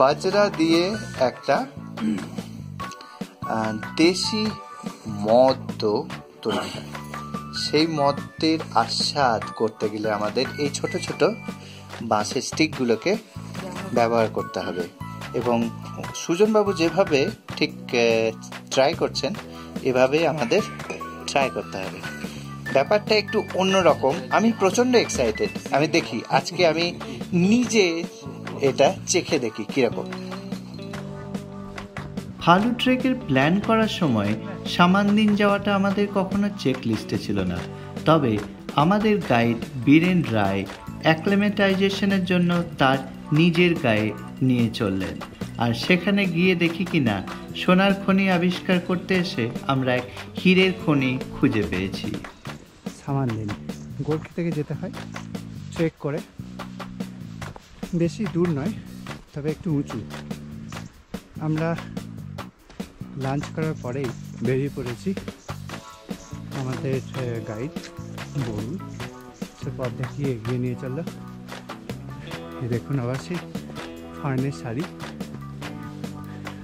বাজরা দিয়ে একটা দেশি মদ তৈরি হয়। সেই মদের আস্বাদ করতে গেলে আমাদের এই ছোট ছোট বাঁশের স্টিকগুলোকে ব্যবহার করতে হবে এবং সুজনবাবু যেভাবে ঠিক ট্রাই করছেন এভাবে আমাদের ট্রাই করতে হবে। ব্যাপারটা একটু অন্যরকম। আমি প্রচণ্ড এক্সাইটেড। আমি দেখি আজকে আমি নিজে এটা চেখে দেখি কিরকম। ফালু ট্রেকের প্ল্যান করার সময় সামানদিন যাওয়াটা আমাদের কখনো চেক লিস্টে ছিল না, তবে আমাদের গাইড বীরেন রায় অ্যাক্লেমেটাইজেশনের জন্য তার নিজের গায়ে নিয়ে চললেন, আর সেখানে গিয়ে দেখি কিনা সোনার খনি আবিষ্কার করতে এসে আমরা এক হীরের খনি খুঁজে পেয়েছি। সামানদিন গোর্কি থেকে যেতে হয় ট্রেক করে, বেশি দূর নয় তবে একটু উঁচু। আমরা লাঞ্চ করার পরেই বেরিয়ে পড়েছি। আমাদের গাইড বরু সে পথ দেখিয়ে এগিয়ে নিয়ে চলল। দেখুন আবার সেই ফার্নের শাড়ি,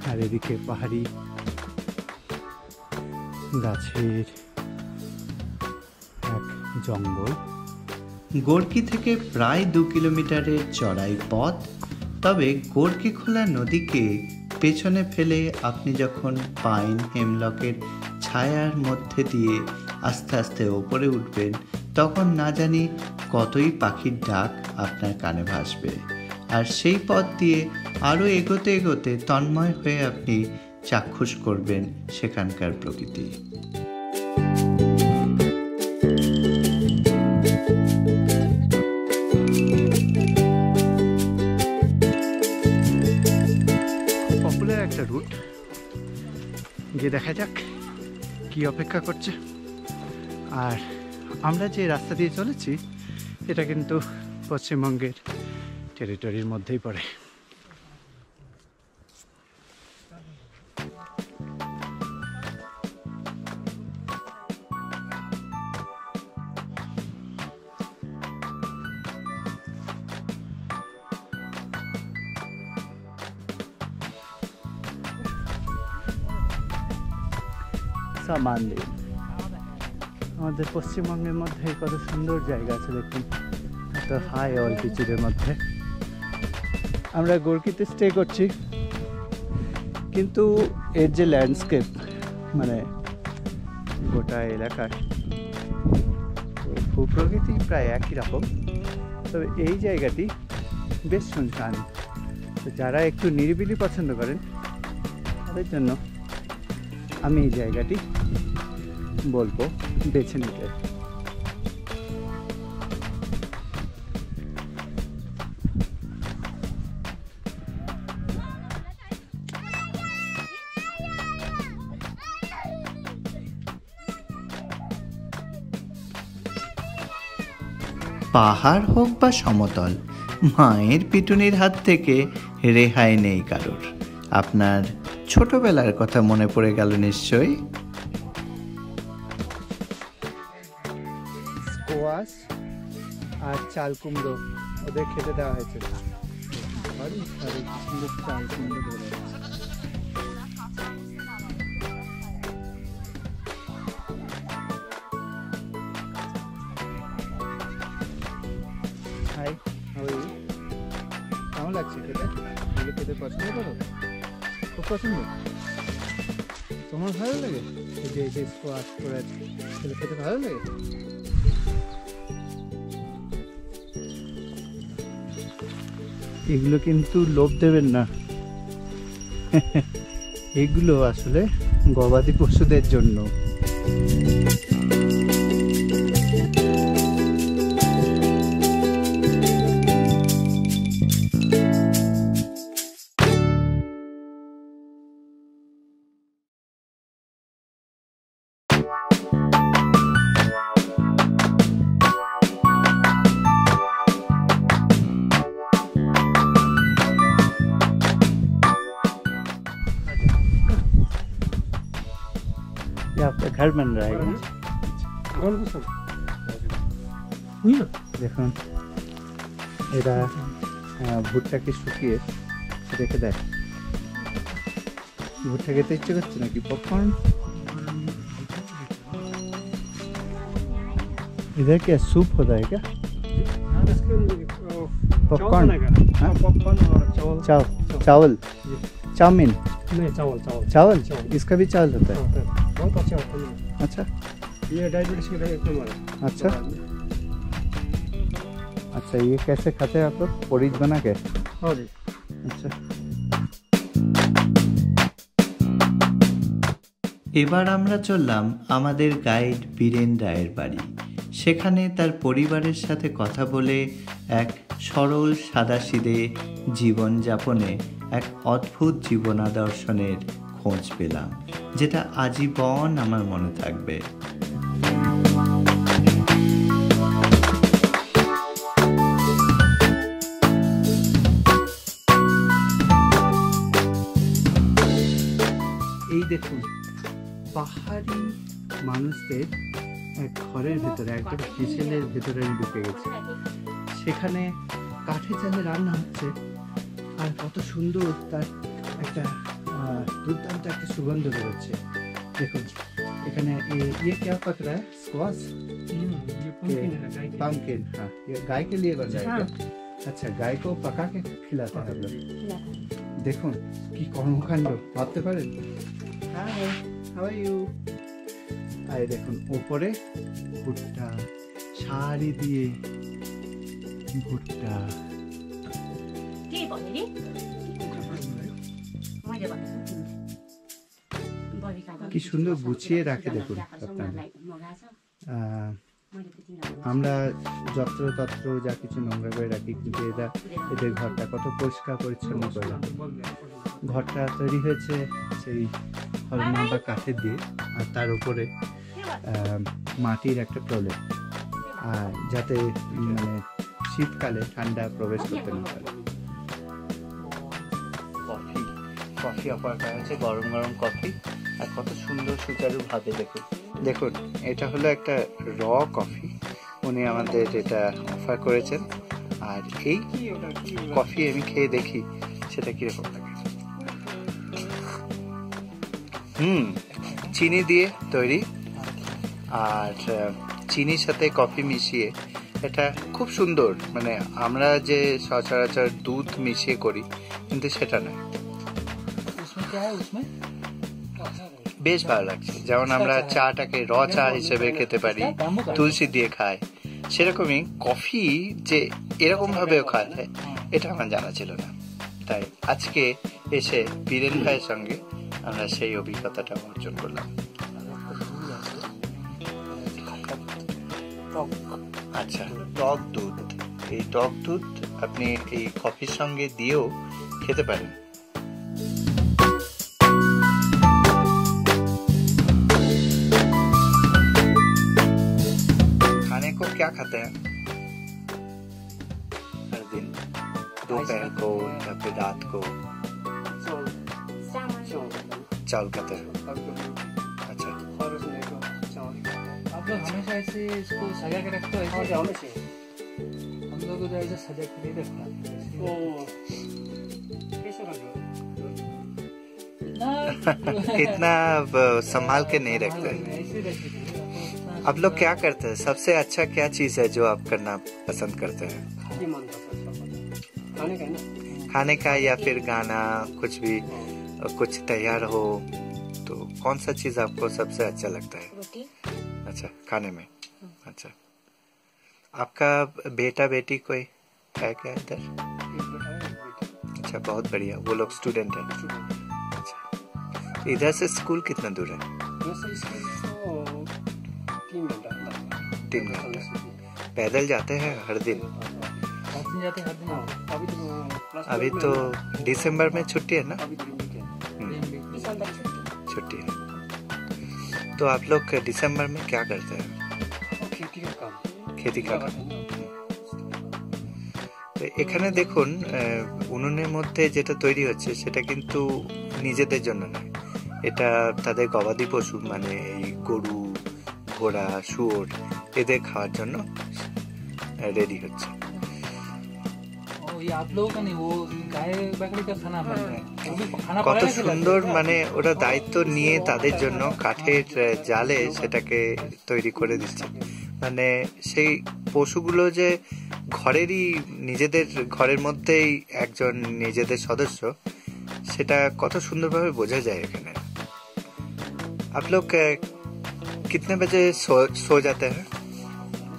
আর এদিকে পাহাড়ি গাছের এক জঙ্গল। গোর্কি থেকে প্রায় 2 কিলোমিটারের চড়াই পথ, তবে গোর্কি খোলা নদীকে পেছনে ফেলে আপনি যখন পাইন হেমলকের ছায়ার মধ্যে দিয়ে আস্তে আস্তে ওপরে উঠবেন তখন না জানি কতই পাখির ডাক আপনার কানে ভাসবে, আর সেই পথ দিয়ে আরও এগোতে এগোতে তন্ময় হয়ে আপনি চাক্ষুষ করবেন সেখানকার প্রকৃতি। পপুলার একটা রুট, গিয়ে দেখা যাক কি অপেক্ষা করছে। আর আমরা যে রাস্তা দিয়ে চলেছি এটা কিন্তু পশ্চিমবঙ্গের টেরিটরির মধ্যেই পড়ে। সামানদিন আমাদের পশ্চিমবঙ্গের মধ্যে কত সুন্দর জায়গা আছে দেখুন, এত হাই অল্টিটিউডের মধ্যে। আমরা গোর্কিতে স্টে করছি, কিন্তু এর যে ল্যান্ডস্কেপ মানে গোটা এলাকার ভূপ্রকৃতি প্রায় একই রকম, তবে এই জায়গাটি বেশ শুনশান। তো যারা একটু নিরিবিলি পছন্দ করেন তাদের জন্য আমি এই জায়গাটি বলবো বেছে নিতে। পাহাড় হোক বা সমতল, মায়ের পিটুনির হাত থেকে রেহাই নেই কারোর। আপনার ছোটবেলার কথা মনে পড়ে গেল নিশ্চয়ই। স্কোয়াশ আর চাল কুমড়ো ওদের খেতে দেওয়া হয়েছে। চাল কুমড়ো ধরে হাই, কেমন লাগছে খেতে? এগুলো খেতে পছন্দ করো? খুব পছন্দ? তোমার ভালো লাগে? এই যে স্কোয়াশ করে এগুলো খেতে ভালো লাগে? এগুলো কিন্তু লোভ দেবেন না, এগুলো আসলে গবাদি পশুদের জন্য। आपका घर बन रहा है দেখুন এরা ভুট্টাকে শুকিয়ে রেখে দেয়। ভুট্টা খেতে ইচ্ছে করছে নাকি? পপকর্ন इधर क्या सूप होता है क्या? पॉपकॉर्न पॉपकॉर्न और चावल चावल चाउमीन नहीं चावल चावल इसका भी चावल होता है। बहुत अच्छा होता है। अच्छा ये डायबिटीज के लिए एक नंबर है। अच्छा अच्छा, ये कैसे खाते हैं आप लोग? पोरीज बना के? हाँ जी। अच्छा, এবার আমরা চললাম আমাদের গাইড বীরেন রায়ের বাড়ি। সেখানে তার পরিবারের সাথে কথা বলে এক সরল সাদাসিধে জীবনযাপনে এক অদ্ভুত জীবনাদর্শনের খোঁজ পেলাম, যেটা আজীবন আমার মনে থাকবে। এই দেখুন পাহাড়ি মানুষদের এক ঘরের ভেতরে, একদম হেসেলের ভেতরে আমি ঢুকে গেছি। সেখানে কাঠের জালে রান্না হচ্ছে, আর কত সুন্দর তার একটা দুর্দান্ত একটা সুগন্ধ বেরোচ্ছে। দেখুন এখানে ये क्या पक रहा है? स्क्वाश, ये pumpkin है गाय के। पम्पकिन। हाँ, ये गाय के लिए बन रहा है क्या? अच्छा, गाय को पका के खिलाता है हम लोग। দেখুন কি কর্মকাণ্ড, ভাবতে পারেন? Hi, how are you? আর দেখুন ওপরে ভুট্টা, শাড়ি দিয়ে ভুট্টা। কি সুন্দর গুছিয়ে রাখে দেখুন আপনারা। আমরা যত্রতত্র যা কিছু নোংরা করে রাখি, কিন্তু এরা এদের ঘরটা কত পরিষ্কার পরিচ্ছন্ন করে রাখে। ঘরটা তৈরি হয়েছে সেই হলমা বা কাঠের দিয়ে, আর তার উপরে মাটির একটা প্রলেপ, আর যাতে মানে শীতকালে ঠান্ডা প্রবেশ করতে না পারে। কফি কফি অফার করা হয়েছে, গরম গরম কফি, আর কত সুন্দর সুচারু ভাবে। দেখুন দেখুন এটা হলো একটা র কফি, উনি আমাদের এটা অফার করেছেন। আর এই কফি আমি খেয়ে দেখি সেটা কিরকম লাগে। চিনি দিয়ে তৈরি, আর চিনির সাথে কফি মিশিয়ে এটা খুব সুন্দর। মানে আমরা যে সচরাচর দুধ মিশিয়ে করি, কিন্তু সেটা নয়। বেশ ভালো লাগছে। যেমন আমরা চাটাকে র চা হিসেবে খেতে পারি, তুলসী দিয়ে খাই, সেরকমই কফি যে এরকম ভাবেও খাওয়া যায়, এটা আমার জানা ছিল না। তাই আজকে এসে বীরেন ভাইয়ের সঙ্গে আমরা সেই অভিজ্ঞতাটা অর্জন করলাম। আচ্ছা, টক দুধ, এই টক দুধ আপনি এই কফির সঙ্গে দিয়েও খেতে পারেন। खाने को क्या खाते हैं हर दिन? दोपहर को या फिर रात को चावल खाते हैं? अच्छा, आप लोग हमेशा ऐसे इसको सजा के रखते हो? ऐसे हमेशा हम लोग तो ऐसे सजा के नहीं रखना। इतना संभाल के नहीं रखते हैं। ऐसे रखते हैं। आप लोग क्या करते हैं? सबसे अच्छा क्या चीज है जो आप करना पसंद करते हैं? खाने का ना, खाने का या फिर गाना, कुछ भी कुछ तैयार हो तो कौन सा चीज आपको सबसे अच्छा लगता है? अच्छा, खाने में। अच्छा, आपका बेटा बेटी कोई है क्या इधर? अच्छा, बहुत बढ़िया। वो लोग स्टूडेंट है? अच्छा, इधर से स्कूल कितना दूर है? 3 घंटा। पैदल जाते हैं हर दिन? जाते हर दिन। अभी तो दिसंबर में छुट्टी है ना? छुट्टी है। तो आप लोग दिसंबर में क्या करते हैं? खेती का काम। এখানে দেখুন উনুনের মধ্যে যেটা তৈরি হচ্ছে সেটা কিন্তু নিজেদের জন্য নয়, এটা তাদের গবাদি পশু মানে এই গরু, ঘোড়া, শুয়োর এদের খাওয়ার জন্য রেডি হচ্ছে। ये आप लोगों का नहीं, वो गाय बकरी का खाना बन रहा है, वो भी खाना কত पकाने के সুন্দর, लिए। মানে ওরা দায়িত্ব নিয়ে তাদের জন্য কাঠের জালে সেটাকে তৈরি করে দিচ্ছে। মানে সেই পশুগুলো যে ঘরেরই নিজেদের ঘরের মধ্যেই একজন নিজেদের সদস্য, সেটা কত সুন্দরভাবে বোঝা যায় এখানে। आप लोग कितने बजे सो जाते हैं?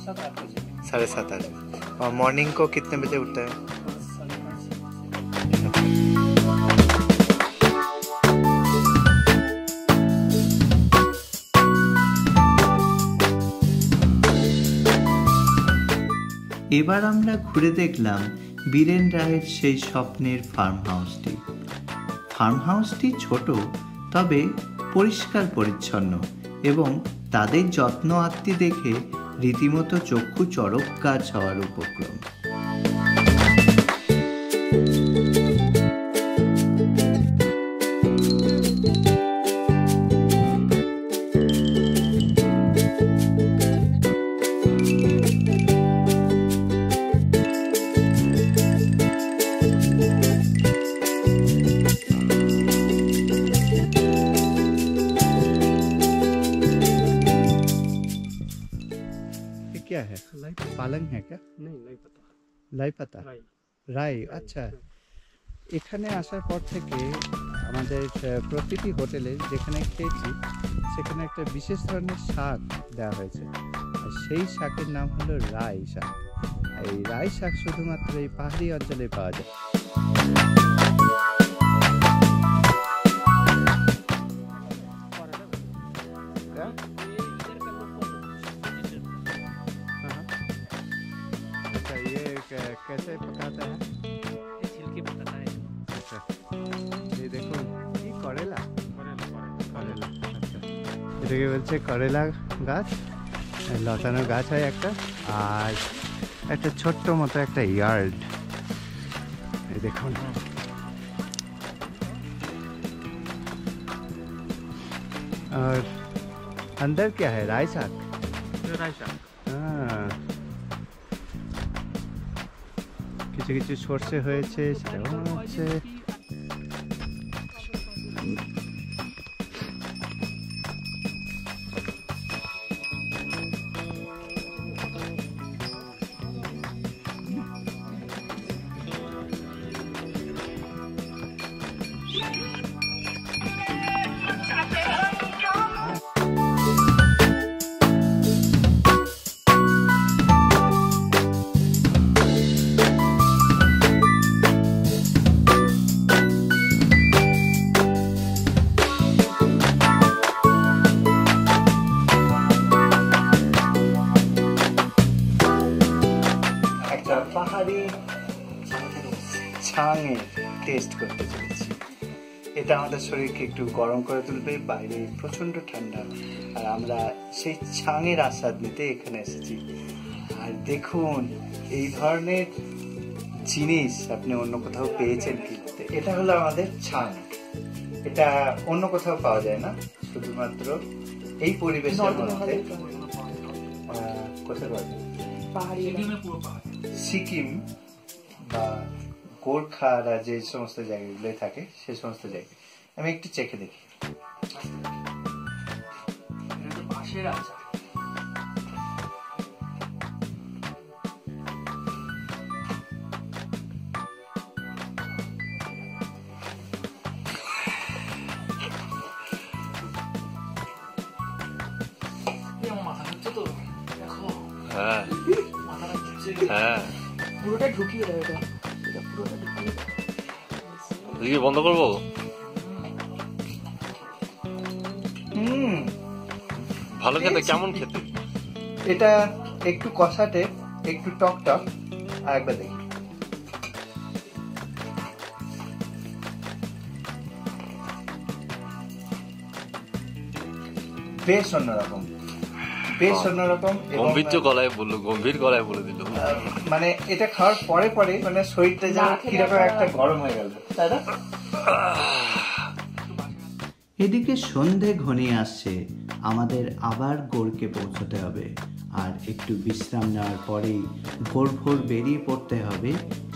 7-8 बजे। 7:30। और मॉर्निंग को कितने बजे उठते हैं? এবার আমরা ঘুরে দেখলাম বীরেন রায়ের সেই স্বপ্নের ফার্ম হাউসটি। ফার্ম হাউসটি ছোট, তবে পরিষ্কার পরিচ্ছন্ন এবং তাদের যত্ন আত্তি দেখে রীতিমতো চক্ষু চড়ক গাছ হওয়ার উপক্রম। क्या है? পালং है क्या? नहीं, नहीं पता। লাই পাতা, রাই। আচ্ছা, এখানে আসার পর থেকে আমাদের প্রতিটি হোটেলে যেখানে খেয়েছি সেখানে একটা বিশেষ ধরনের শাক দেওয়া হয়েছে, আর সেই শাকের নাম হলো রাই শাক। এই রাই শাক শুধুমাত্র এই পাহাড়ি অঞ্চলে পাওয়া যায়। कैसे पकाता है? ये छिलके बताता है। अच्छा, ये देखो, ये करेला, करेला। আচ্ছা, এটাকে বলছে করেলা গাছ, লতানো গাছ হয় একটা, আর একটা ছোট্ট মতো একটা ইয়ার্ড। এই দেখুন, और अंदर क्या है? राई साग। हाँ, কিছু কিছু সর্ষে হয়েছে, সেটাও মনে হচ্ছে। পাহাড়ি ছাঙের টেস্ট করতে চলেছি। এটা আমাদের শরীরকে একটু গরম করে তুলবে, বাইরে প্রচন্ড ঠান্ডা, আর আমরা সেই ছাঙের আস্বাদ নিতে এখানে এসেছি। আর দেখুন, এই ধরনের জিনিস আপনি অন্য কোথাও পেয়েছেন কি? এটা হলো আমাদের ছাং। এটা অন্য কোথাও পাওয়া যায় না, শুধুমাত্র এই পরিবেশের মধ্যে। কোথায় পাওয়া যায়? সিকিম বা গোর্খারা যে সমস্ত জায়গাগুলো থাকে সে সমস্ত জায়গায়। আমি একটু চেখে দেখি। হ্যাঁ হ্যাঁ, পুরোটা ঢুকিয়ে দাও, এটা পুরোটা ঢুকিয়ে দাও। কি বন্ধ করবো? ভালো খেতে, কেমন খেতে? এটা একটু কষাটে, একটু টক টক। আর একবার দেখি। বেশ অন্যরকম, বেশ অন্যরকম। গম্ভীর গলায় বললো, গম্ভীর গলায় বলে দিল। মানে এটা খাওয়ার পরে পরে মানে শরীরটা যেন কিরকম একটা গরম হয়ে গেল, তাই না? এদিকে সন্ধে ঘনিয়ে আসছে, আমাদের আবার গোর্কে পৌঁছতে হবে। আর একটু বিশ্রাম নেওয়ার পরেই ভোর ভোর বেরিয়ে পড়তে হবে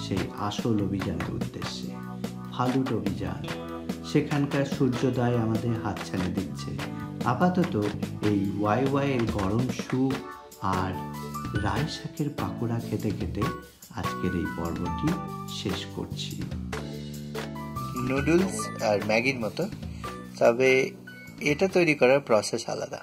সেই আসল অভিযানের উদ্দেশ্যে, ফালুট অভিযান। সেখানকার সূর্যোদয় আমাদের হাতছানি দিচ্ছে। আপাতত এই ওয়াইওয়াইয়ের গরম স্যুপ আর রাই শাকের পাকোড়া খেতে খেতে আজকের এই পর্বটি শেষ করছি। নুডলস আর ম্যাগির মতো, তবে এটা তৈরি করার প্রসেস আলাদা।